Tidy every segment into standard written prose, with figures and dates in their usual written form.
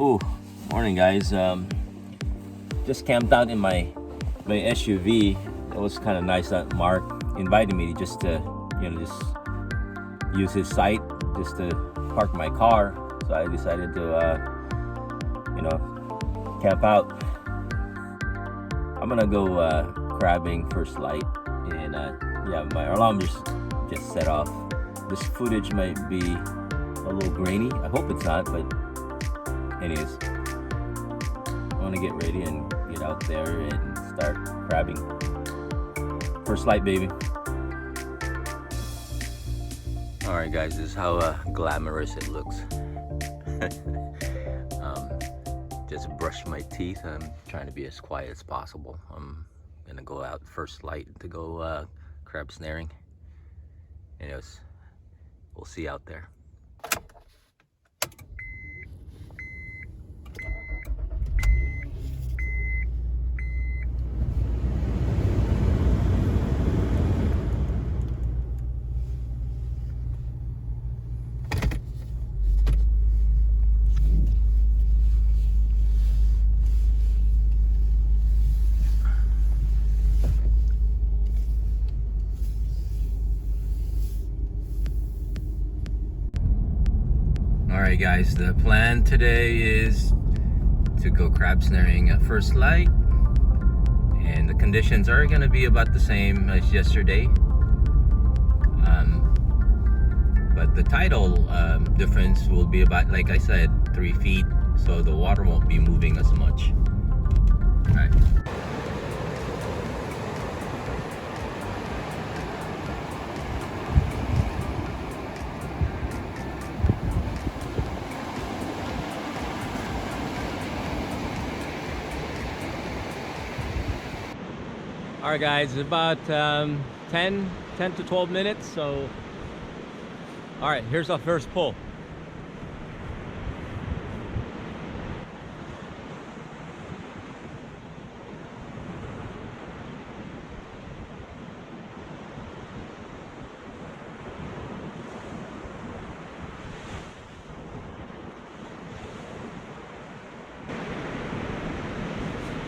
Oh, morning guys. Just camped out in my SUV. It was kind of nice that Mark invited me just to, just use his site just to park my car. So I decided to, camp out. I'm gonna go crabbing first light, and yeah, my alarm just set off. This footage might be a little grainy. I hope it's not, but anyways, I want to get ready and get out there and start crabbing. First light, baby. Alright guys, this is how glamorous it looks. Just brushed my teeth. I'm trying to be as quiet as possible. I'm gonna go out first light to go crab snaring. Anyways, we'll see out there. Alright guys, the plan today is to go crab snaring at first light, and the conditions are going to be about the same as yesterday, but the tidal difference will be about, like I said, 3 feet, so the water won't be moving as much. Alright. Alright guys, about 10 to 12 minutes, so alright, here's our first pull.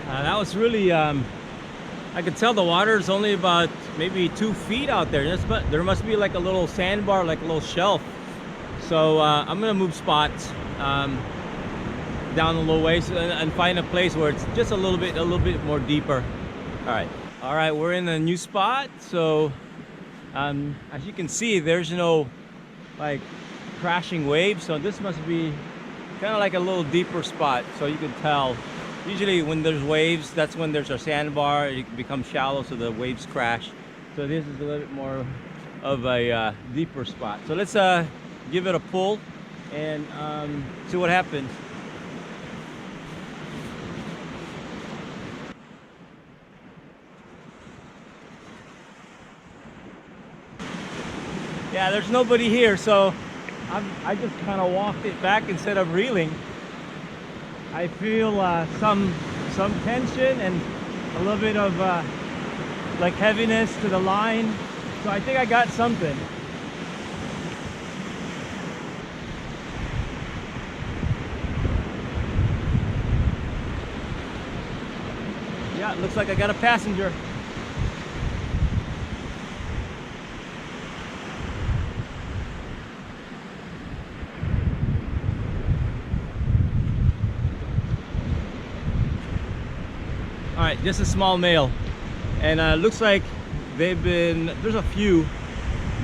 That was really I could tell the water is only about maybe 2 feet out there. There must be like a little sandbar, like a little shelf. So I'm gonna move spots down a little ways and find a place where it's just a little bit more deeper. All right, we're in a new spot. So as you can see, there's no like crashing waves. So this must be kind of like a little deeper spot. So you can tell. Usually when there's waves, that's when there's a sandbar. It becomes shallow, so the waves crash. So this is a little bit more of a deeper spot. So let's give it a pull and see what happens. Yeah, there's nobody here, so I just kind of walked it back instead of reeling. I feel some tension and a little bit of like heaviness to the line, so I think I got something. Yeah, it looks like I got a passenger. Alright, just a small male, and looks like there's a few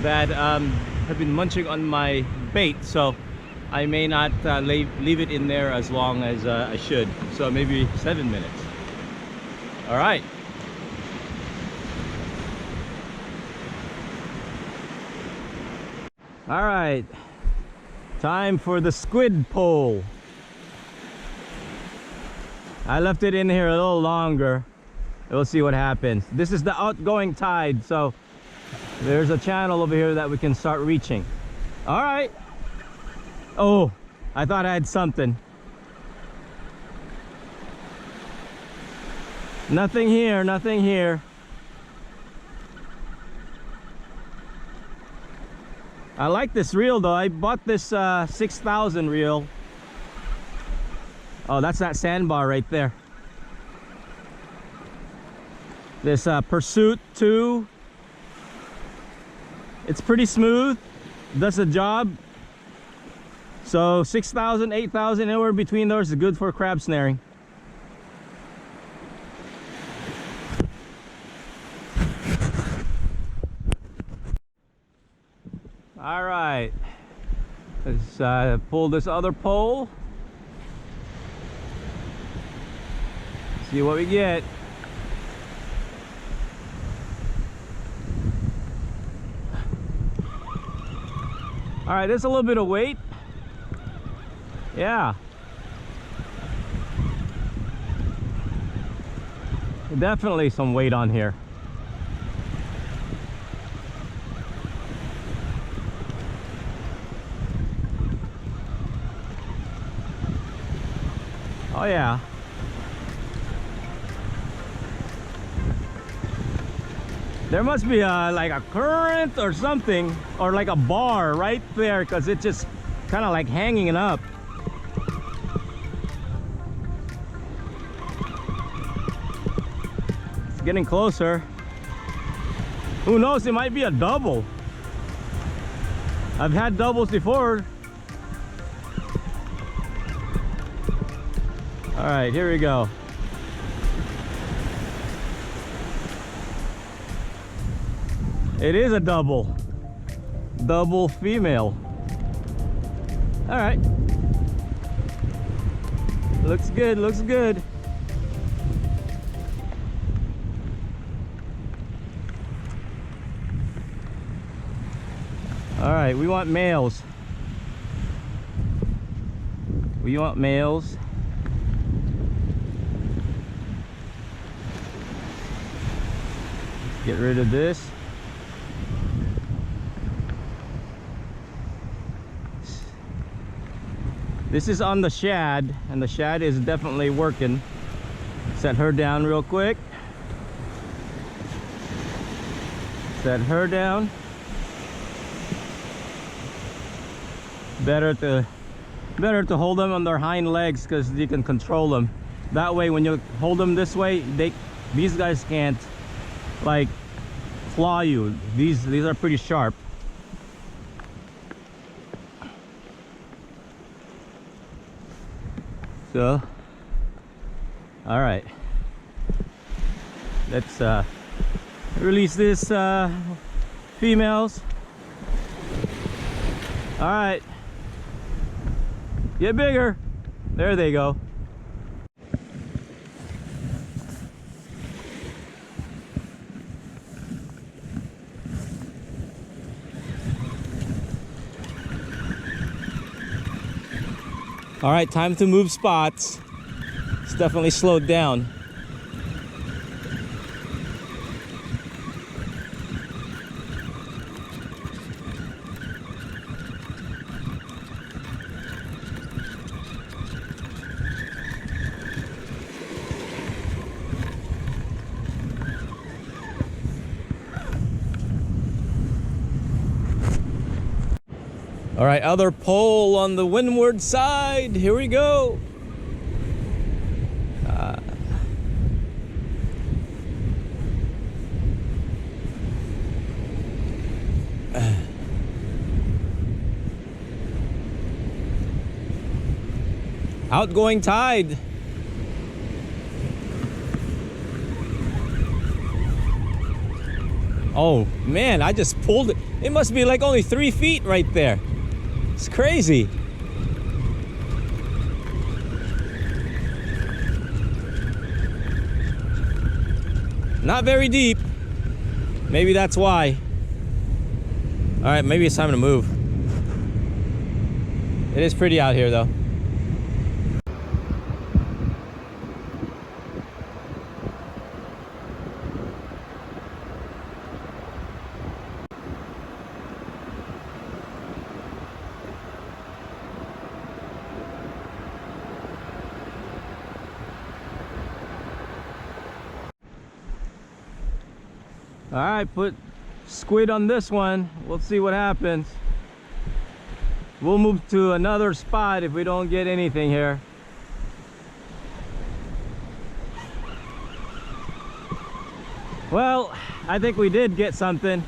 that have been munching on my bait, so I may not leave it in there as long as I should, so maybe 7 minutes. Alright. Alright, time for the squid pull. I left it in here a little longer. We'll see what happens. This is the outgoing tide, so there's a channel over here that we can start reaching. All right. Oh, I thought I had something. Nothing here, nothing here. I like this reel though. I bought this 6,000 reel. Oh, that's that sandbar right there. This Pursuit 2. It's pretty smooth, does the job. So 6,000, 8,000, anywhere between those is good for crab snaring. All right, let's pull this other pole. See what we get. All right, there's a little bit of weight. Yeah. Definitely some weight on here. Oh yeah. There must be like a current or something, or like a bar right there, because it's just kind of like hanging it up. It's getting closer. Who knows, it might be a double. I've had doubles before. All right, here we go. It is a double female. All right, looks good, looks good. All right, we want males. We want males. Get rid of this. This is on the shad, and the shad is definitely working. Set her down real quick. Set her down. Better to hold them on their hind legs, because you can control them. That way, when you hold them this way, these guys can't like claw you. These are pretty sharp. So, all right, let's release this females. All right, get bigger. There they go. All right, time to move spots. It's definitely slowed down. All right, other pole on the windward side. Here we go. Outgoing tide. Oh man, I just pulled it. It must be like only 3 feet right there. It's crazy. Not very deep. Maybe that's why. All right, maybe it's time to move. It is pretty out here though. All right, put squid on this one. We'll see what happens. We'll move to another spot if we don't get anything here. Well, I think we did get something.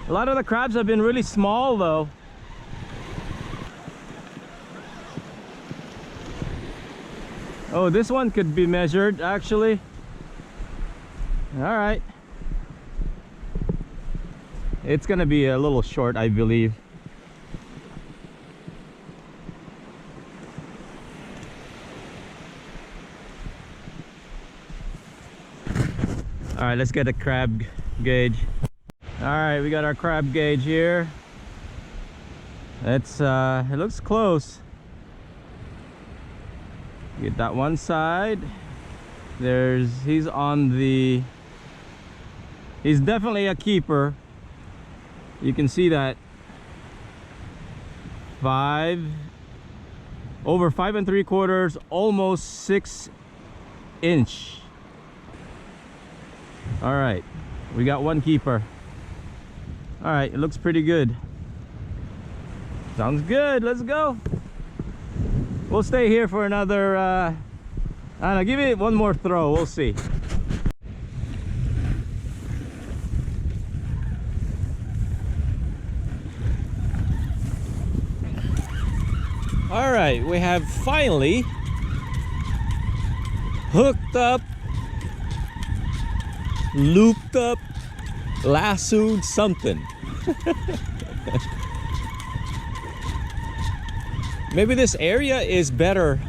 A lot of the crabs have been really small though. Oh, this one could be measured actually. All right. It's gonna be a little short, I believe. All right, let's get a crab gauge. All right, we got our crab gauge here. It's it looks close. Get that one side. He's definitely a keeper. You can see that over 5 3/4, almost 6 inch. All right, we got one keeper. All right, it looks pretty good. Sounds good. Let's go. We'll stay here for another I don't know, give it one more throw. We'll see. All right, we have finally hooked up, looped up, lassoed something. Maybe this area is better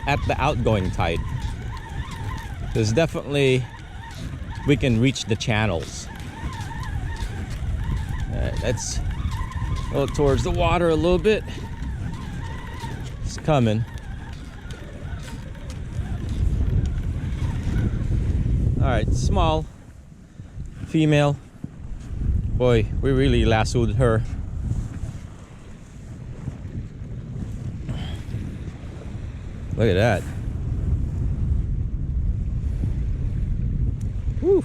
at the outgoing tide. There's definitely, we can reach the channels. Let's go towards the water a little bit. It's coming. All right, small female. Boy, we really lassoed her. Look at that. Whew.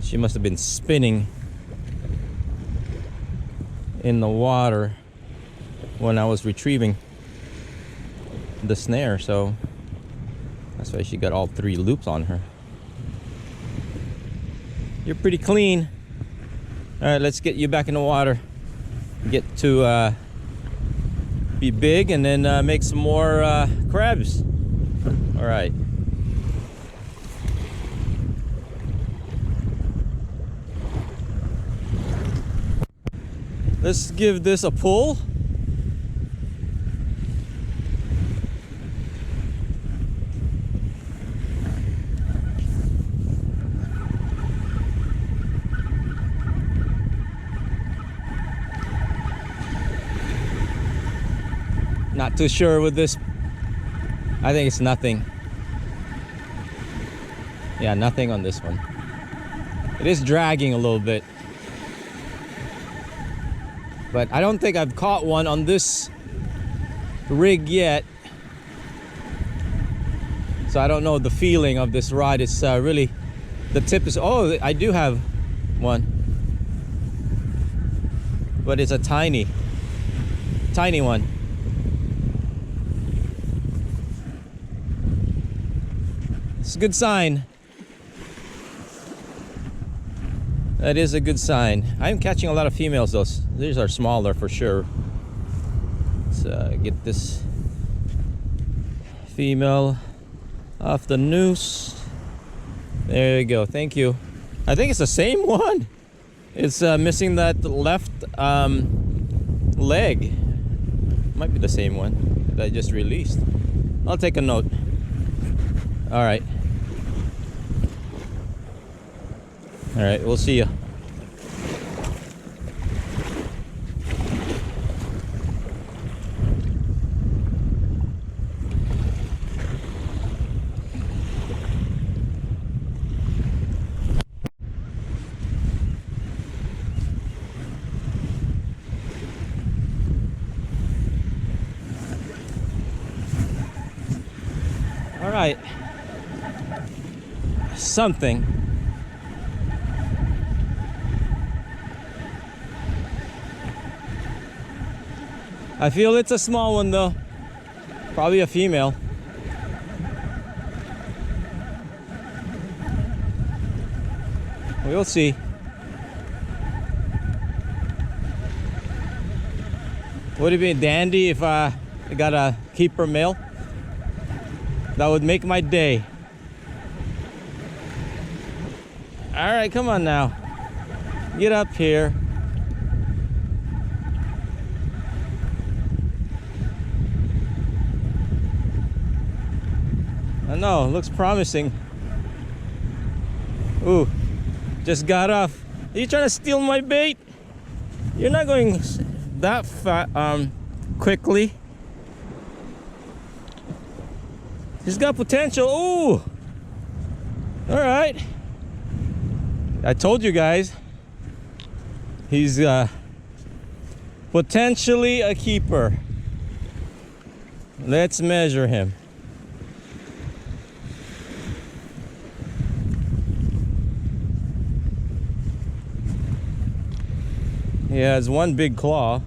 She must have been spinning in the water when I was retrieving the snare, so that's why she got all 3 loops on her. You're pretty clean. All right, let's get you back in the water. Get to be big and then make some more crabs. All right. Let's give this a pull. Not too sure with this. I think it's nothing. Yeah, nothing on this one. It is dragging a little bit. But I don't think I've caught one on this rig yet. So I don't know the feeling of this rod. It's really, the tip is, oh, I do have one. But it's a tiny one. It's a good sign. That is a good sign. I'm catching a lot of females though. These are smaller for sure. Let's get this female off the noose. There you go. Thank you. I think it's the same one. It's missing that left leg. Might be the same one that I just released. I'll take a note. All right. All right, we'll see you. All right. Something. I feel it's a small one though. Probably a female. We'll see. Would it be dandy if I got a keeper male? That would make my day. All right, come on now. Get up here. I know, looks promising. Ooh, just got off. Are you trying to steal my bait? You're not going that quickly. He's got potential. Ooh, all right. I told you guys, he's potentially a keeper. Let's measure him. He has one big claw.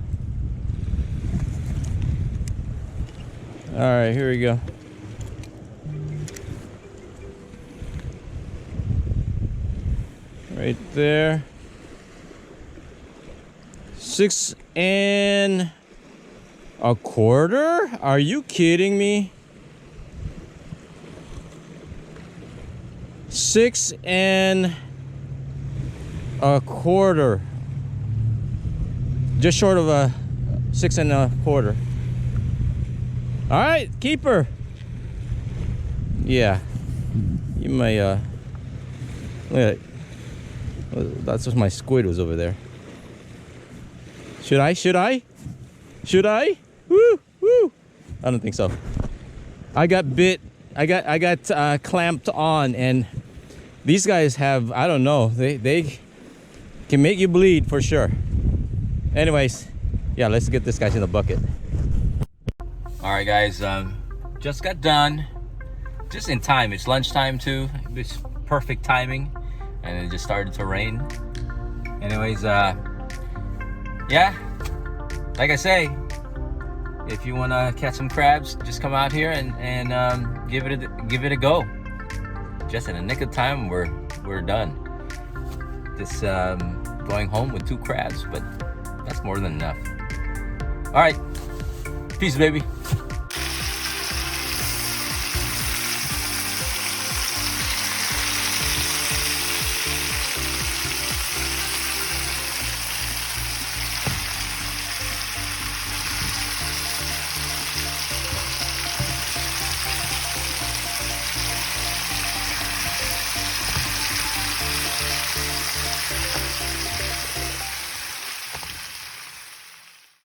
All right, here we go. Right there. 6 1/4? Are you kidding me? 6 1/4. Just short of a 6 1/4. All right, keeper. Yeah, you may look at it. That's just my squid was over there. Should I? Woo, woo. I don't think so. I got bit. I got clamped on, and these guys have, I don't know, they can make you bleed for sure. Anyways, yeah, let's get this guy in the bucket. All right, guys, just got done. Just in time. It's lunchtime too. It's perfect timing. And it just started to rain. Anyways, yeah, like I say, if you want to catch some crabs, just come out here and give it a go. Just in the nick of time, we're done. Just going home with 2 crabs, but that's more than enough. All right, peace, baby.